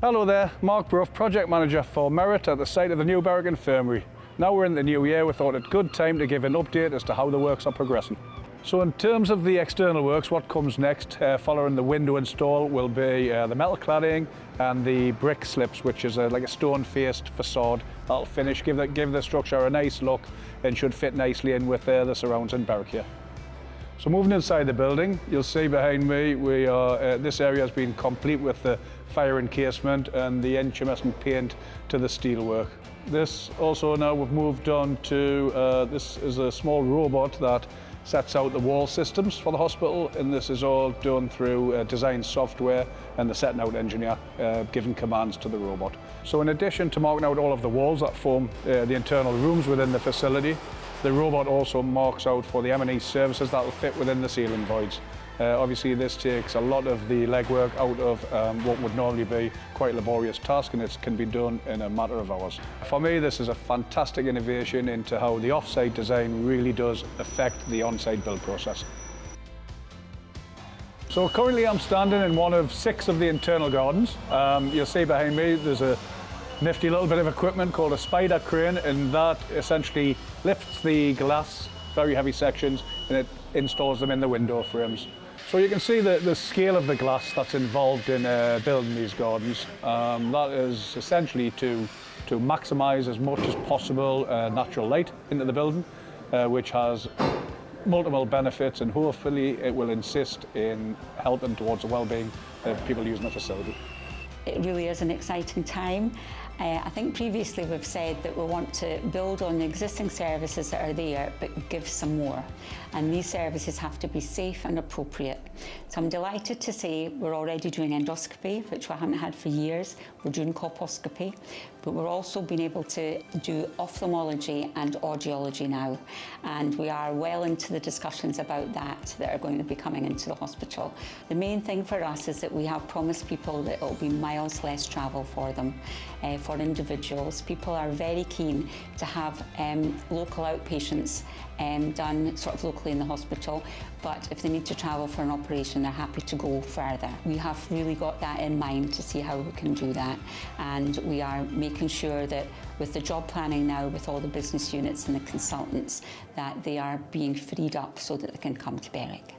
Hello there, Mark Brough, Project Manager for Merit at the site of the new Berwick Infirmary. Now we're in the new year, we thought it good time to give an update as to how the works are progressing. So in terms of the external works, what comes next following the window install will be the metal cladding and the brick slips, which is like a stone-faced façade that'll finish, give the structure a nice look and should fit nicely in with the surrounds in Berwick here. So moving inside the building, you'll see behind me, this area has been complete with the fire encasement and the intumescent paint to the steelwork. This also now we've moved on to, this is a small robot that sets out the wall systems for the hospital, and this is all done through design software and the setting out engineer giving commands to the robot. So in addition to marking out all of the walls that form the internal rooms within the facility, the robot also marks out for the M&E services that will fit within the ceiling voids. Obviously this takes a lot of the legwork out of what would normally be quite a laborious task, and it can be done in a matter of hours. For me, this is a fantastic innovation into how the off-site design really does affect the on-site build process. So currently I'm standing in one of 6 of the internal gardens. You'll see behind me there's a nifty little bit of equipment called a spider crane, and that essentially lifts the glass, very heavy sections, and it installs them in the window frames. So you can see the scale of the glass that's involved in building these gardens. That is essentially to maximise as much as possible natural light into the building, which has multiple benefits, and hopefully it will assist in helping towards the well-being of people using the facility. It really is an exciting time. I think previously we've said that we want to build on the existing services that are there, but give some more. And these services have to be safe and appropriate. So I'm delighted to say we're already doing endoscopy, which we haven't had for years. We're doing colposcopy, but we're also being able to do ophthalmology and audiology now. And we are well into the discussions about that are going to be coming into the hospital. The main thing for us is that we have promised people that it will be miles less travel for them. For individuals, people are very keen to have local outpatients done sort of locally in the hospital, but if they need to travel for an operation, they're happy to go further. We have really got that in mind to see how we can do that, and we are making sure that with the job planning now, with all the business units and the consultants, that they are being freed up so that they can come to Berwick.